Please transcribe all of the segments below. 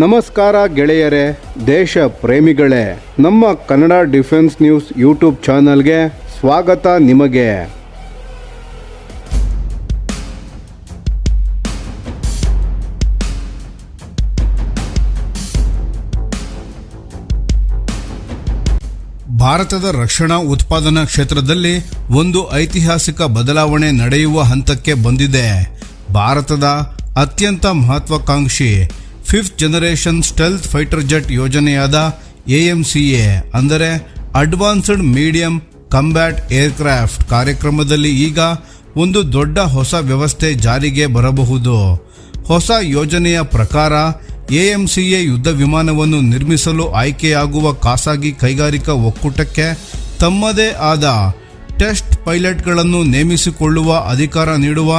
ನಮಸ್ಕಾರ ಗೆಳೆಯರೇ, ದೇಶ ಪ್ರೇಮಿಗಳೇ, ನಮ್ಮ ಕನ್ನಡ ಡಿಫೆನ್ಸ್ ನ್ಯೂಸ್ ಯೂಟ್ಯೂಬ್ ಚಾನಲ್ಗೆ ಸ್ವಾಗತ ನಿಮಗೆ. ಭಾರತದ ರಕ್ಷಣಾ ಉತ್ಪಾದನಾ ಕ್ಷೇತ್ರದಲ್ಲಿ ಒಂದು ಐತಿಹಾಸಿಕ ಬದಲಾವಣೆ ನಡೆಯುವ ಹಂತಕ್ಕೆ ಬಂದಿದೆ. ಭಾರತದ ಅತ್ಯಂತ ಮಹತ್ವಾಕಾಂಕ್ಷಿ 5th generation stealth fighter jet ಯೋಜನೆಯಾದ AMCA ಅಂದರೆ ಅಡ್ವಾನ್ಸ್ಡ್ ಮೀಡಿಯಂ ಕಂಬ್ಯಾಟ್ ಏರ್ಕ್ರಾಫ್ಟ್ ಕಾರ್ಯಕ್ರಮದಲ್ಲಿ ಈಗ ಒಂದು ದೊಡ್ಡ ಹೊಸ ವ್ಯವಸ್ಥೆ ಜಾರಿಗೆ ಬರಬಹುದು. ಹೊಸ ಯೋಜನೆಯ ಪ್ರಕಾರ AMCA ಯುದ್ಧ ವಿಮಾನವನ್ನು ನಿರ್ಮಿಸಲು ಆಯ್ಕೆಯಾಗುವ ಖಾಸಗಿ ಕೈಗಾರಿಕಾ ಒಕ್ಕೂಟಕ್ಕೆ ತಮ್ಮದೇ ಆದ ಟೆಸ್ಟ್ ಪೈಲಟ್ಗಳನ್ನು ನೇಮಿಸಿಕೊಳ್ಳುವ ಅಧಿಕಾರ ನೀಡುವ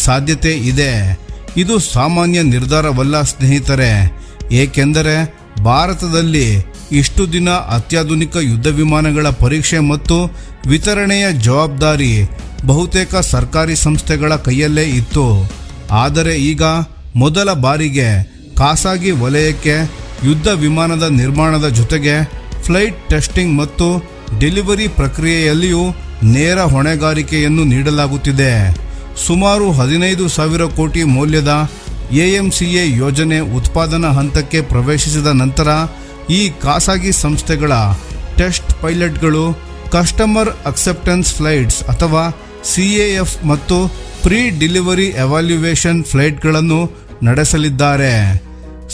ಸಾಧ್ಯತೆ ಇದೆ. ಇದು ಸಾಮಾನ್ಯ ನಿರ್ಧಾರವಲ್ಲ ಸ್ನೇಹಿತರೆ, ಏಕೆಂದರೆ ಭಾರತದಲ್ಲಿ ಇಷ್ಟು ದಿನ ಅತ್ಯಾಧುನಿಕ ಯುದ್ಧ ವಿಮಾನಗಳ ಪರೀಕ್ಷೆ ಮತ್ತು ವಿತರಣೆಯ ಜವಾಬ್ದಾರಿ ಬಹುತೇಕ ಸರ್ಕಾರಿ ಸಂಸ್ಥೆಗಳ ಕೈಯಲ್ಲೇ ಇತ್ತು. ಆದರೆ ಈಗ ಮೊದಲ ಬಾರಿಗೆ ಖಾಸಗಿ ವಲಯಕ್ಕೆ ಯುದ್ಧ ವಿಮಾನದ ನಿರ್ಮಾಣದ ಜೊತೆಗೆ ಫ್ಲೈಟ್ ಟೆಸ್ಟಿಂಗ್ ಮತ್ತು ಡೆಲಿವರಿ ಪ್ರಕ್ರಿಯೆಯಲ್ಲಿಯೂ ನೇರ ಹೊಣೆಗಾರಿಕೆಯನ್ನು ನೀಡಲಾಗುತ್ತಿದೆ. ಸುಮಾರು 15,000 ಕೋಟಿ ಮೌಲ್ಯದ AMCA ಯೋಜನೆ ಉತ್ಪಾದನಾ ಹಂತಕ್ಕೆ ಪ್ರವೇಶಿಸಿದ ನಂತರ ಈ ಖಾಸಗಿ ಸಂಸ್ಥೆಗಳ ಟೆಸ್ಟ್ ಪೈಲಟ್ಗಳು ಕಸ್ಟಮರ್ ಅಕ್ಸೆಪ್ಟೆನ್ಸ್ ಫ್ಲೈಟ್ಸ್ ಅಥವಾ CAF ಮತ್ತು ಪ್ರೀ ಡೆಲಿವರಿ ಎವಾಲ್ಯುವೇಷನ್ ಫ್ಲೈಟ್ಗಳನ್ನು ನಡೆಸಲಿದ್ದಾರೆ.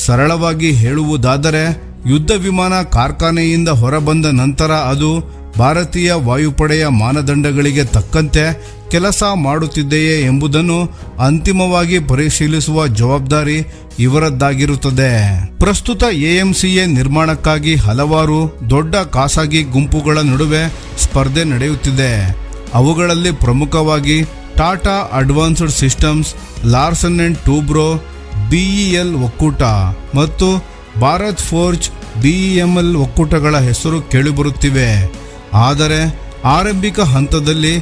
ಸರಳವಾಗಿ ಹೇಳುವುದಾದರೆ, ಯುದ್ಧ ವಿಮಾನ ಕಾರ್ಖಾನೆಯಿಂದ ಹೊರಬಂದ ನಂತರ ಅದು ಭಾರತೀಯ ವಾಯುಪಡೆಯ ಮಾನದಂಡಗಳಿಗೆ ತಕ್ಕಂತೆ ಕೆಲಸ ಮಾಡುತ್ತಿದೆಯೇ ಎಂಬುದನ್ನು ಅಂತಿಮವಾಗಿ ಪರಿಶೀಲಿಸುವ ಜವಾಬ್ದಾರಿ ಇವರದ್ದಾಗಿರುತ್ತದೆ. ಪ್ರಸ್ತುತ AMCA ನಿರ್ಮಾಣಕ್ಕಾಗಿ ಹಲವಾರು ದೊಡ್ಡ ಖಾಸಗಿ ಗುಂಪುಗಳ ನಡುವೆ ಸ್ಪರ್ಧೆ ನಡೆಯುತ್ತಿದೆ. ಅವುಗಳಲ್ಲಿ ಪ್ರಮುಖವಾಗಿ Tata advanced systems, Larsen and Toubro, BEL ಒಕ್ಕೂಟ ಮತ್ತು ಭಾರತ್ ಫೋರ್ಜ್ BEML ಒಕ್ಕೂಟಗಳ ಹೆಸರು ಕೇಳಿಬರುತ್ತಿವೆ. ಆದರೆ ಆರಂಭಿಕ ಹಂತದಲ್ಲಿ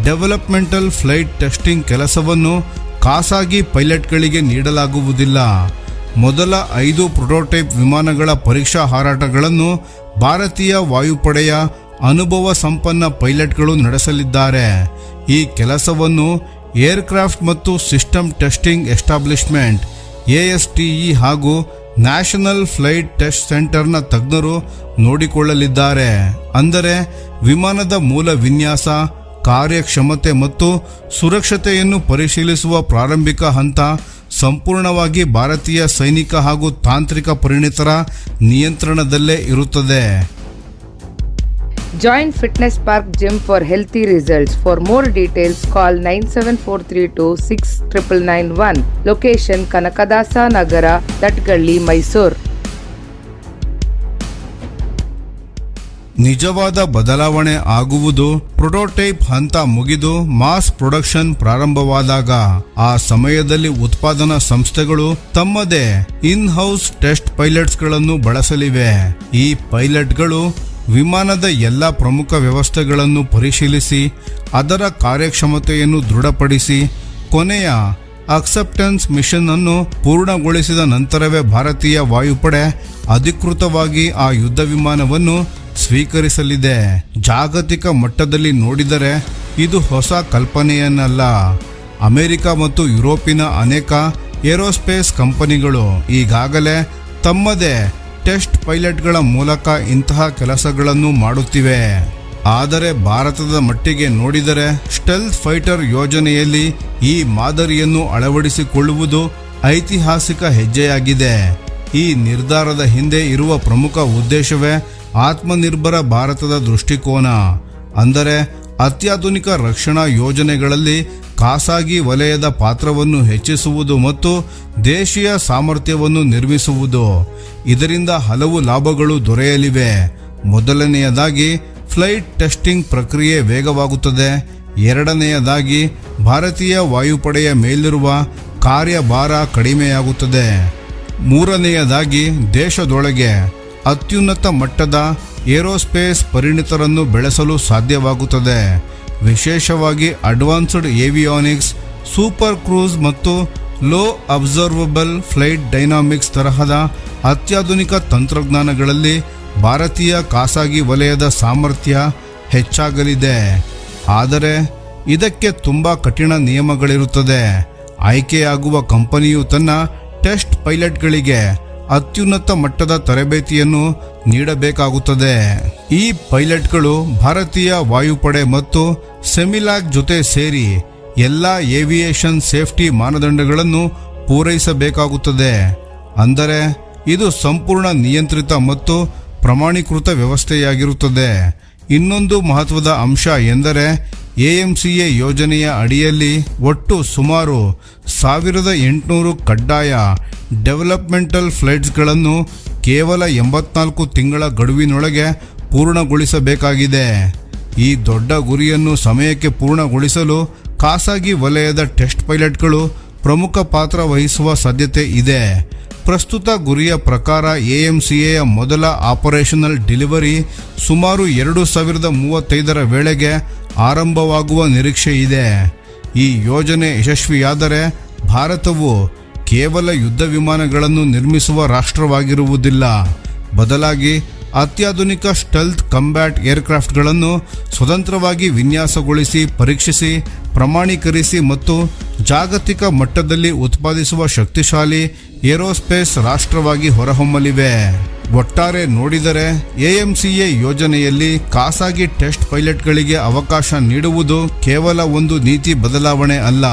ಡೆವಲಪ್ಮೆಂಟಲ್ ಫ್ಲೈಟ್ ಟೆಸ್ಟಿಂಗ್ ಕೆಲಸವನ್ನು ಖಾಸಗಿ ಪೈಲಟ್ಗಳಿಗೆ ನೀಡಲಾಗುವುದಿಲ್ಲ. ಮೊದಲ 5 ಪ್ರೊಟೋಟೈಪ್ ವಿಮಾನಗಳ ಪರೀಕ್ಷಾ ಹಾರಾಟಗಳನ್ನು ಭಾರತೀಯ ವಾಯುಪಡೆಯ ಅನುಭವ ಸಂಪನ್ನ ಪೈಲಟ್ಗಳು ನಡೆಸಲಿದ್ದಾರೆ. ಈ ಕೆಲಸವನ್ನು ಏರ್ಕ್ರಾಫ್ಟ್ ಮತ್ತು ಸಿಸ್ಟಮ್ ಟೆಸ್ಟಿಂಗ್ ಎಸ್ಟಾಬ್ಲಿಷ್ಮೆಂಟ್ ASTE ಹಾಗೂ ನ್ಯಾಷನಲ್ ಫ್ಲೈಟ್ ಟೆಸ್ಟ್ ಸೆಂಟರ್ನ ತಜ್ಞರು ನೋಡಿಕೊಳ್ಳಲಿದ್ದಾರೆ. ಅಂದರೆ ವಿಮಾನದ ಮೂಲ ವಿನ್ಯಾಸ, ಕಾರ್ಯಕ್ಷಮತೆ ಮತ್ತು ಸುರಕ್ಷತೆಯನ್ನು ಪರಿಶೀಲಿಸುವ ಪ್ರಾರಂಭಿಕ ಹಂತ ಸಂಪೂರ್ಣವಾಗಿ ಭಾರತೀಯ ಸೈನಿಕ ಹಾಗೂ ತಾಂತ್ರಿಕ ಪರಿಣಿತರ ನಿಯಂತ್ರಣದಲ್ಲೇ ಇರುತ್ತದೆ. Join Fitness Park Gym for healthy results. For more details, call 9743269991. Location Kanakadasa Nagara, Datgalli, Mysore. ನಿಜವಾದ ಬದಲಾವಣೆ ಆಗುವುದು ಪ್ರೊಟೋಟೈಪ್ ಹಂತ ಮುಗಿದು ಮಾಸ್ ಪ್ರೊಡಕ್ಷನ್ ಪ್ರಾರಂಭವಾದಾಗ. ಆ ಸಮಯದಲ್ಲಿ ಉತ್ಪಾದನಾ ಸಂಸ್ಥೆಗಳು ತಮ್ಮದೇ ಇನ್-ಹೌಸ್ ಟೆಸ್ಟ್ ಪೈಲಟ್ಸ್ಗಳನ್ನು ಬಳಸಲಿವೆ. ಈ ಪೈಲಟ್ಗಳು ವಿಮಾನದ ಎಲ್ಲ ಪ್ರಮುಖ ವ್ಯವಸ್ಥೆಗಳನ್ನು ಪರಿಶೀಲಿಸಿ ಅದರ ಕಾರ್ಯಕ್ಷಮತೆಯನ್ನು ದೃಢಪಡಿಸಿ ಕೊನೆಯ ಅಕ್ಸೆಪ್ಟೆನ್ಸ್ ಮಿಷನ್ ಅನ್ನು ಪೂರ್ಣಗೊಳಿಸಿದ ನಂತರವೇ ಭಾರತೀಯ ವಾಯುಪಡೆ ಅಧಿಕೃತವಾಗಿ ಆ ಯುದ್ಧ ವಿಮಾನವನ್ನು ಸ್ವೀಕರಿಸಲಿದೆ. ಜಾಗತಿಕ ಮಟ್ಟದಲ್ಲಿ ನೋಡಿದರೆ ಇದು ಹೊಸ ಕಲ್ಪನೆಯನ್ನಲ್ಲ. ಅಮೆರಿಕ ಮತ್ತು ಯುರೋಪಿನ ಅನೇಕ ಏರೋಸ್ಪೇಸ್ ಕಂಪನಿಗಳು ಈಗಾಗಲೇ ತಮ್ಮದೇ ಟೆಸ್ಟ್ ಪೈಲಟ್ಗಳ ಮೂಲಕ ಇಂತಹ ಕೆಲಸಗಳನ್ನು ಮಾಡುತ್ತಿವೆ. ಆದರೆ ಭಾರತದ ಮಟ್ಟಿಗೆ ನೋಡಿದರೆ ಸ್ಟೆಲ್ತ್ ಫೈಟರ್ ಯೋಜನೆಯಲ್ಲಿ ಈ ಮಾದರಿಯನ್ನು ಅಳವಡಿಸಿಕೊಳ್ಳುವುದು ಐತಿಹಾಸಿಕ ಹೆಜ್ಜೆಯಾಗಿದೆ. ಈ ನಿರ್ಧಾರದ ಹಿಂದೆ ಇರುವ ಪ್ರಮುಖ ಉದ್ದೇಶವೇ ಆತ್ಮನಿರ್ಭರ ಭಾರತದ ದೃಷ್ಟಿಕೋನ. ಅಂದರೆ ಅತ್ಯಾಧುನಿಕ ರಕ್ಷಣಾ ಯೋಜನೆಗಳಲ್ಲಿ ಖಾಸಗಿ ವಲಯದ ಪಾತ್ರವನ್ನು ಹೆಚ್ಚಿಸುವುದು ಮತ್ತು ದೇಶೀಯ ಸಾಮರ್ಥ್ಯವನ್ನು ನಿರ್ಮಿಸುವುದು. ಇದರಿಂದ ಹಲವು ಲಾಭಗಳು ದೊರೆಯಲಿವೆ. ಮೊದಲನೆಯದಾಗಿ ಫ್ಲೈಟ್ ಟೆಸ್ಟಿಂಗ್ ಪ್ರಕ್ರಿಯೆ ವೇಗವಾಗುತ್ತದೆ. ಎರಡನೆಯದಾಗಿ ಭಾರತೀಯ ವಾಯುಪಡೆಯ ಮೇಲಿರುವ ಕಾರ್ಯಭಾರ ಕಡಿಮೆಯಾಗುತ್ತದೆ. ಮೂರನೆಯದಾಗಿ ದೇಶದೊಳಗೆ ಅತ್ಯುನ್ನತ ಮಟ್ಟದ ಏರೋಸ್ಪೇಸ್ ಪರಿಣಿತರನ್ನು ಬೆಳೆಸಲು ಸಾಧ್ಯವಾಗುತ್ತದೆ. ವಿಶೇಷವಾಗಿ ಅಡ್ವಾನ್ಸ್ಡ್ ಏವಿಯಾನಿಕ್ಸ್, ಸೂಪರ್ ಕ್ರೂಸ್ ಮತ್ತು ಲೋ ಅಬ್ಸರ್ವಬಲ್ ಫ್ಲೈಟ್ ಡೈನಾಮಿಕ್ಸ್ ತರಹದ ಅತ್ಯಾಧುನಿಕ ತಂತ್ರಜ್ಞಾನಗಳಲ್ಲಿ ಭಾರತೀಯ ಖಾಸಗಿ ವಲಯದ ಸಾಮರ್ಥ್ಯ ಹೆಚ್ಚಾಗಲಿದೆ. ಆದರೆ ಇದಕ್ಕೆ ತುಂಬ ಕಠಿಣ ನಿಯಮಗಳಿರುತ್ತದೆ. ಆಯ್ಕೆಯಾಗುವ ಕಂಪನಿಯು ತನ್ನ ಟೆಸ್ಟ್ ಪೈಲಟ್ಗಳಿಗೆ ಅತ್ಯುನ್ನತ ಮಟ್ಟದ ತರಬೇತಿಯನ್ನು ನೀಡಬೇಕಾಗುತ್ತದೆ. ಈ ಪೈಲಟ್ಗಳು ಭಾರತೀಯ ವಾಯುಪಡೆ ಮತ್ತು ಸೆಮಿಲಾಕ್ ಜೊತೆ ಸೇರಿ ಎಲ್ಲ ಏವಿಯೇಷನ್ ಸೇಫ್ಟಿ ಮಾನದಂಡಗಳನ್ನು ಪೂರೈಸಬೇಕಾಗುತ್ತದೆ. ಅಂದರೆ ಇದು ಸಂಪೂರ್ಣ ನಿಯಂತ್ರಿತ ಮತ್ತು ಪ್ರಮಾಣೀಕೃತ ವ್ಯವಸ್ಥೆಯಾಗಿರುತ್ತದೆ. ಇನ್ನೊಂದು ಮಹತ್ವದ ಅಂಶ ಎಂದರೆ AMCA ಯೋಜನೆಯ ಅಡಿಯಲ್ಲಿ ಒಟ್ಟು ಸುಮಾರು 1800 ಕಡ್ಡಾಯ ಡೆವಲಪ್ಮೆಂಟಲ್ ಫ್ಲೈಟ್ಸ್ಗಳನ್ನು ಕೇವಲ 84 ತಿಂಗಳ ಗಡುವಿನೊಳಗೆ ಪೂರ್ಣಗೊಳಿಸಬೇಕಾಗಿದೆ. ಈ ದೊಡ್ಡ ಗುರಿಯನ್ನು ಸಮಯಕ್ಕೆ ಪೂರ್ಣಗೊಳಿಸಲು ಖಾಸಗಿ ವಲಯದ ಟೆಸ್ಟ್ ಪೈಲಟ್ಗಳು ಪ್ರಮುಖ ಪಾತ್ರ ವಹಿಸುವ ಸಾಧ್ಯತೆ ಇದೆ. ಪ್ರಸ್ತುತ ಗುರಿಯ ಪ್ರಕಾರ AMCAಯ ಮೊದಲ ಆಪರೇಷನಲ್ ಡೆಲಿವರಿ ಸುಮಾರು 2035ರ ವೇಳೆಗೆ ಆರಂಭವಾಗುವ ನಿರೀಕ್ಷೆ ಇದೆ. ಈ ಯೋಜನೆ ಯಶಸ್ವಿಯಾದರೆ ಭಾರತವು ಕೇವಲ ಯುದ್ಧ ವಿಮಾನಗಳನ್ನು ನಿರ್ಮಿಸುವ ರಾಷ್ಟ್ರವಾಗಿರುವುದಿಲ್ಲ, ಬದಲಾಗಿ ಅತ್ಯಾಧುನಿಕ ಸ್ಟೆಲ್ತ್ ಕಂಬ್ಯಾಟ್ ಏರ್ಕ್ರಾಫ್ಟ್ಗಳನ್ನು ಸ್ವತಂತ್ರವಾಗಿ ವಿನ್ಯಾಸಗೊಳಿಸಿ, ಪರೀಕ್ಷಿಸಿ, ಪ್ರಮಾಣೀಕರಿಸಿ ಮತ್ತು ಜಾಗತಿಕ ಮಟ್ಟದಲ್ಲಿ ಉತ್ಪಾದಿಸುವ ಶಕ್ತಿಶಾಲಿ ಏರೋಸ್ಪೇಸ್ ರಾಷ್ಟ್ರವಾಗಿ ಹೊರಹೊಮ್ಮಲಿವೆ. ಒಟ್ಟಾರೆ ನೋಡಿದರೆ AMCA ಯೋಜನೆಯಲ್ಲಿ ಖಾಸಗಿ ಟೆಸ್ಟ್ ಪೈಲಟ್ಗಳಿಗೆ ಅವಕಾಶ ನೀಡುವುದು ಕೇವಲ ಒಂದು ನೀತಿ ಬದಲಾವಣೆ ಅಲ್ಲ,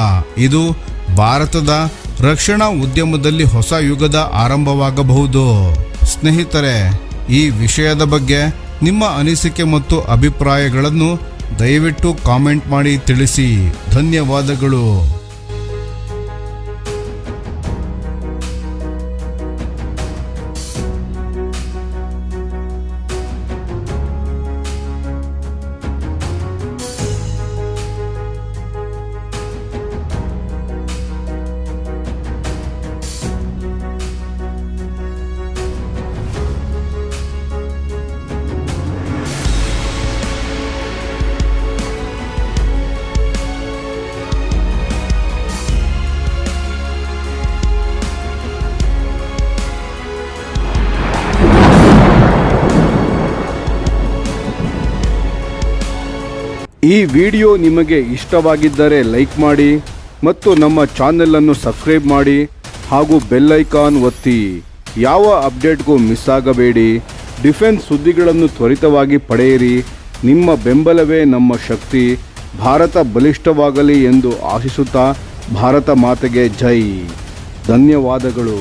ಇದು ಭಾರತದ ರಕ್ಷಣಾ ಉದ್ಯಮದಲ್ಲಿ ಹೊಸ ಯುಗದ ಆರಂಭವಾಗಬಹುದು. ಸ್ನೇಹಿತರೆ, ಈ ವಿಷಯದ ಬಗ್ಗೆ ನಿಮ್ಮ ಅನಿಸಿಕೆ ಮತ್ತು ಅಭಿಪ್ರಾಯಗಳನ್ನು ದಯವಿಟ್ಟು ಕಾಮೆಂಟ್ ಮಾಡಿ ತಿಳಿಸಿ. ಧನ್ಯವಾದಗಳು. ಈ ವಿಡಿಯೋ ನಿಮಗೆ ಇಷ್ಟವಾಗಿದ್ದರೆ ಲೈಕ್ ಮಾಡಿ ಮತ್ತು ನಮ್ಮ ಚಾನೆಲನ್ನು ಸಬ್ಸ್ಕ್ರೈಬ್ ಮಾಡಿ ಹಾಗೂ ಬೆಲ್ ಐಕಾನ್ ಒತ್ತಿ. ಯಾವ ಅಪ್ಡೇಟ್ಗೂ ಮಿಸ್ ಆಗಬೇಡಿ. ಡಿಫೆನ್ಸ್ ಸುದ್ದಿಗಳನ್ನು ತ್ವರಿತವಾಗಿ ಪಡೆಯಿರಿ. ನಿಮ್ಮ ಬೆಂಬಲವೇ ನಮ್ಮ ಶಕ್ತಿ. ಭಾರತ ಬಲಿಷ್ಠವಾಗಲಿ ಎಂದು ಆಶಿಸುತ್ತಾ ಭಾರತ ಮಾತೆಗೆ ಜೈ. ಧನ್ಯವಾದಗಳು.